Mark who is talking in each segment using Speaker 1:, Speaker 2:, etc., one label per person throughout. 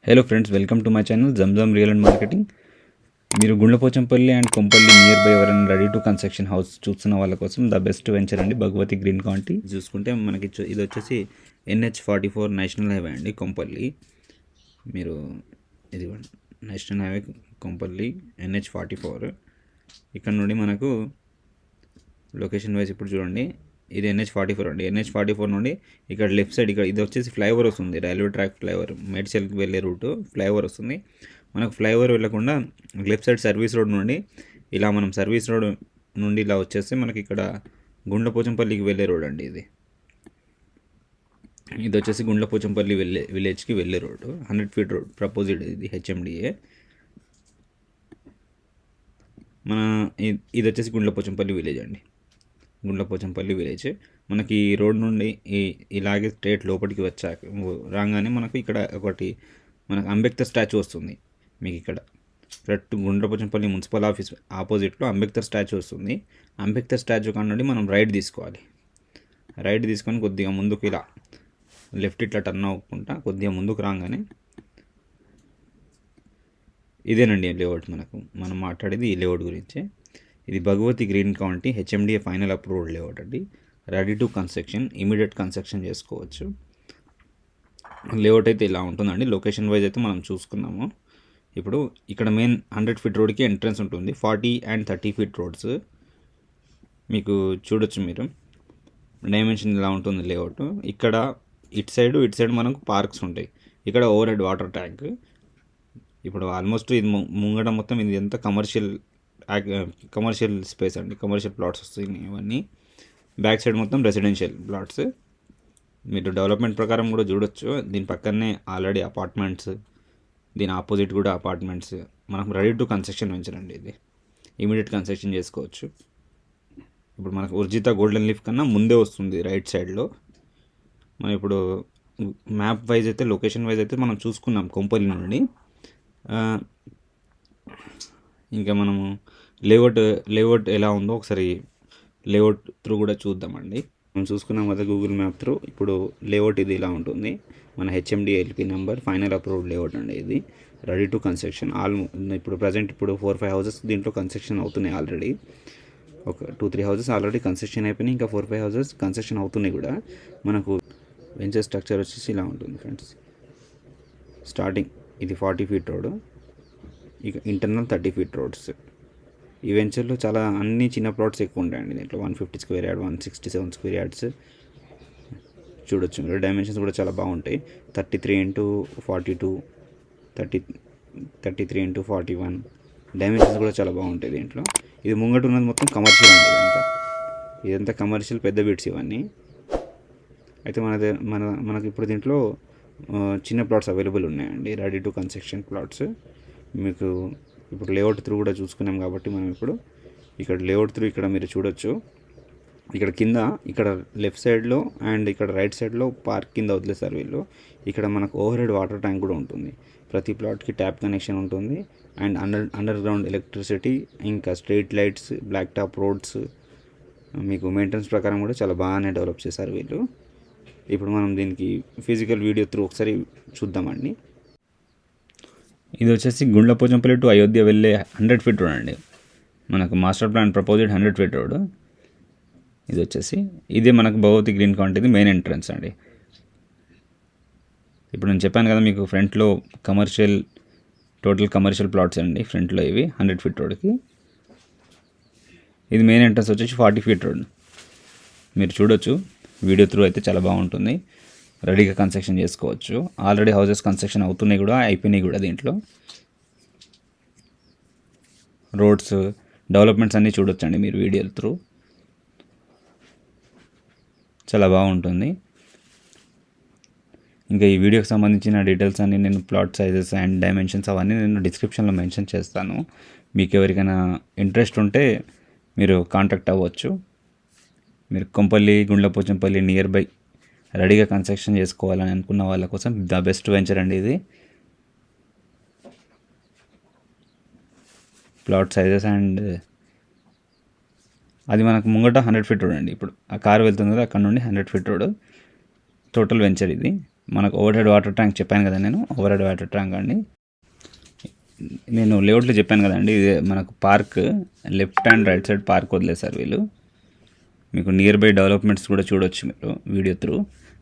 Speaker 1: Hello friends, welcome to my channel Zamzam real and marketing. మీరు Gundlapochampally and Kompally near by ఎవరైనా ready to construction house చూస్తున్న వాళ్ళ కోసం the best venture అండి Bhagavati green county. చూసుకుంటే మనకి ఇది వచ్చేసి NH44 నేషనల్ హైవే అండి కొంపల్లి. మీరు ఇది నేషనల్ హైవే కొంపల్లి NH44. ఇక్కడ నుండి మనకు లొకేషన్ వైజ్ ఇప్పుడు చూడండి, ఇది NH44 అండి. NH44 నుండి ఇక్కడ లెఫ్ట్ సైడ్ ఇక్కడ ఇది వచ్చేసి ఫ్లైఓవర్ వస్తుంది, రైల్వే ట్రాక్ ఫ్లైఓవర్, మేడ్చల్కి వెళ్ళే రూటు ఫ్లైఓవర్ వస్తుంది. మనకు ఫ్లైఓవర్ వెళ్ళకుండా లెఫ్ట్ సైడ్ సర్వీస్ రోడ్ నుండి ఇలా మనం సర్వీస్ రోడ్ నుండి ఇలా వచ్చేస్తే మనకి ఇక్కడ గుండ్లపోచంపల్లికి వెళ్ళే రోడ్ అండి. ఇది వచ్చేసి గుండ్లపోచంపల్లి విలేజ్కి వెళ్ళే రోడ్డు, 100 feet రోడ్ ప్రపోజ్డ్. ఇది HMDA. మన ఇది వచ్చేసి గుండ్లపోచంపల్లి విలేజ్ అండి. గుండ్లపోచంపల్లి విలేజ్ మనకి రోడ్ నుండి ఇలాగే స్ట్రేట్ లోపలికి వచ్చాక రాగానే మనకు ఇక్కడ ఒకటి మనకు అంబేద్కర్ స్టాచ్యూ వస్తుంది. మీకు ఇక్కడ కరెక్ట్ గుండ్లపోచంపల్లి మున్సిపల్ ఆఫీస్ ఆపోజిట్లో అంబేద్కర్ స్టాచ్యూ వస్తుంది. అంబేద్కర్ స్టాచ్యూ కానుండి మనం రైట్ తీసుకోవాలి. రైట్ తీసుకొని కొద్దిగా ముందుకు ఇలా లెఫ్ట్ ఇట్లా టర్న్ అవ్వకుండా కొద్దిగా ముందుకు రాగానే ఇదేనండి లేఅవుట్. మనం మాట్లాడేది ఈ లేఅవుట్ గురించి. ఇది Bhagavathi green county HMDA final approved layout అండి. Ready to construction, immediate construction చేసుకోవచ్చు. లేఅవుట్ అయితే ఇలా ఉంటుందండి. లొకేషన్ వైజ్ అయితే మనం చూసుకున్నాము. ఇప్పుడు ఇక్కడ మెయిన్ 100 feet రోడ్కి ఎంట్రన్స్ ఉంటుంది. 40 and 30 feet రోడ్స్ మీకు చూడొచ్చు. మీరు డైమెన్షన్ ఇలా ఉంటుంది లేఅవుట్. ఇక్కడ ఇటు సైడ్ మనకు పార్క్స్ ఉంటాయి. ఇక్కడ ఓవర్ హెడ్ వాటర్ ట్యాంక్. ఇప్పుడు ఆల్మోస్ట్ ఇది ముంగడ మొత్తం ఇది ఎంత కమర్షియల్ స్పేస్ అండి, కమర్షియల్ ప్లాట్స్ వస్తాయి ఇవన్నీ. బ్యాక్ సైడ్ మొత్తం రెసిడెన్షియల్ ప్లాట్స్. మీరు డెవలప్మెంట్ ప్రకారం కూడా చూడొచ్చు. దీని పక్కనే ఆల్రెడీ అపార్ట్మెంట్స్, దీని ఆపోజిట్ కూడా అపార్ట్మెంట్స్. మనకు రెడీ టు కన్స్ట్రక్షన్ వెంచర్ అండి. ఇది ఇమీడియట్ కన్స్ట్రక్షన్ చేసుకోవచ్చు. ఇప్పుడు మనకు ఉర్జిత గోల్డెన్ లీఫ్ కన్నా ముందే వస్తుంది రైట్ సైడ్లో. మనం ఇప్పుడు మ్యాప్ వైజ్ అయితే లొకేషన్ వైజ్ అయితే మనం చూసుకున్నాం కొంపల్లి నుండి. ఇంకా మనము లేఅవుట్ ఎలా ఉందో ఒకసారి లేఅవుట్ త్రూ కూడా చూద్దామండి. మనం చూసుకున్నాం కదా గూగుల్ మ్యాప్ త్రూ. ఇప్పుడు లేఅవుట్ ఇది ఇలా ఉంటుంది. మన HMDA LP number final approved layout అండి. ఇది రెడీ టు కన్స్ట్రక్షన్. ఇప్పుడు ప్రజెంట్ 4-5 houses దీంట్లో కన్స్ట్రక్షన్ అవుతున్నాయి ఆల్రెడీ. ఒక 2-3 houses ఆల్రెడీ కన్స్ట్రక్షన్ అయిపోయినాయి. ఇంకా 4-5 houses కన్స్ట్రక్షన్ అవుతున్నాయి కూడా. మనకు వెంచర్ స్ట్రక్చర్ వచ్చేసి ఇలా ఉంటుంది ఫ్రెండ్స్. స్టార్టింగ్ ఇది 40 feet రోడ్, ఇక ఇంటర్నల్ 30 feet రోడ్స్. ఈ వెంచర్లో చాలా అన్ని చిన్న ప్లాట్స్ ఎక్కువ ఉంటాయండి. దీంట్లో 150 square yard, 167 square yards చూడొచ్చు. మీరు డైమెన్షన్స్ కూడా చాలా బాగుంటాయి. 33 into 42, 33 into 41 డైమెన్షన్స్ కూడా చాలా బాగుంటాయి దీంట్లో. ఇది ముంగట ఉన్నది మొత్తం కమర్షియల్ అండి. ఇదంతా కమర్షియల్ పెద్ద బిట్స్ ఇవన్నీ. అయితే మనకి ఇప్పుడు దీంట్లో చిన్న ప్లాట్స్ అవైలబుల్ ఉన్నాయండి, రెడీ టు కన్స్ట్రక్షన్ ప్లాట్స్. మీకు ఇప్పుడు లేఅవుట్ త్రూ కూడా చూసుకున్నాం కాబట్టి మనం ఇప్పుడు ఇక్కడ లేఅవుట్ త్రూ ఇక్కడ మీరు చూడొచ్చు. ఇక్కడ కింద ఇక్కడ లెఫ్ట్ సైడ్లో అండ్ ఇక్కడ రైట్ సైడ్లో పార్క్ కింద వదిలేస్తారు వీళ్ళు. ఇక్కడ మనకు ఓవర్ హెడ్ వాటర్ ట్యాంక్ కూడా ఉంటుంది. ప్రతి ప్లాట్కి ట్యాప్ కనెక్షన్ ఉంటుంది. అండ్ అండర్ గ్రౌండ్ ఎలక్ట్రిసిటీ, ఇంకా street lights, black top roads. మీకు మెయింటెనెన్స్ ప్రకారం కూడా చాలా బాగానే డెవలప్ చేశారు వీళ్ళు. ఇప్పుడు మనం దీనికి ఫిజికల్ వీడియో త్రూ ఒకసారి చూద్దామండి. ఇది వచ్చేసి గుండ్లపోచంపల్లి టు అయోధ్య వెళ్ళే 100 feet రోడ్ అండి. మనకు master plan proposed 100 feet road. ఇది వచ్చేసి ఇదే మనకు భగవతి గ్రీన్ కౌంటీది మెయిన్ ఎంట్రన్స్ అండి. ఇప్పుడు నేను చెప్పాను కదా మీకు ఫ్రంట్లో టోటల్ కమర్షియల్ ప్లాట్స్ అండి ఫ్రంట్లో ఇవి 100 feet రోడ్కి. ఇది మెయిన్ ఎంట్రన్స్ వచ్చేసి 40 feet రోడ్. మీరు చూడొచ్చు, వీడియో త్రూ అయితే చాలా బాగుంటుంది. రెడీగా కన్స్ట్రక్షన్ చేసుకోవచ్చు. ఆల్రెడీ హౌసెస్ కన్స్ట్రక్షన్ అవుతున్నాయి కూడా, అయిపోయినాయి కూడా. దీంట్లో రోడ్స్ డెవలప్మెంట్స్ అన్నీ చూడొచ్చండి మీరు వీడియో త్రూ. చాలా బాగుంటుంది. ఇంకా ఈ వీడియోకి సంబంధించిన డీటెయిల్స్ అన్నీ నేను ప్లాట్ సైజెస్ అండ్ డైమెన్షన్స్ అవన్నీ నేను డిస్క్రిప్షన్లో మెన్షన్ చేస్తాను. మీకు ఎవరికైనా ఇంట్రెస్ట్ ఉంటే మీరు కాంటాక్ట్ అవ్వచ్చు. మీరు కొంపల్లి, గుండ్లపోచంపల్లి నియర్ బై రెడీగా కన్స్ట్రక్షన్ చేసుకోవాలని అనుకున్న వాళ్ళ కోసం ద బెస్ట్ వెంచర్ అండి ఇది. ప్లాట్ సైజెస్ అండ్ అది మనకు ముంగట 100 feet రోడ్ అండి. ఇప్పుడు ఆ కారు వెళ్తుంది కదా, అక్కడ నుండి 100 feet రోడ్ టోటల్ వెంచర్ ఇది. మనకు ఓవర్ హెడ్ వాటర్ ట్యాంక్ చెప్పాను కదా, నేను ఓవర్ హెడ్ వాటర్ ట్యాంక్ అండి. నేను లేఅవుట్లో చెప్పాను కదండి, ఇది మనకు park left and right side park వదిలేశారు వీళ్ళు. మీకు నియర్ బై డెవలప్మెంట్స్ కూడా చూడొచ్చు మీరు వీడియో త్రూ.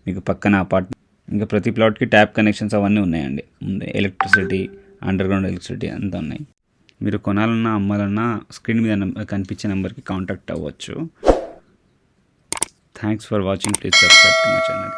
Speaker 1: మీకు పక్కన అపార్ట్మెంట్, ఇంకా ప్రతి ప్లాట్కి ట్యాప్ కనెక్షన్స్ అవన్నీ ఉన్నాయండి. ముందే ఎలక్ట్రిసిటీ, అండర్ గ్రౌండ్ ఎలక్ట్రిసిటీ అంతా ఉన్నాయి. మీరు కొనాలన్నా అమ్మాలన్నా స్క్రీన్ మీద కనిపించే నెంబర్కి కాంటాక్ట్ అవ్వచ్చు. Thanks for watching. Please subscribe to my channel.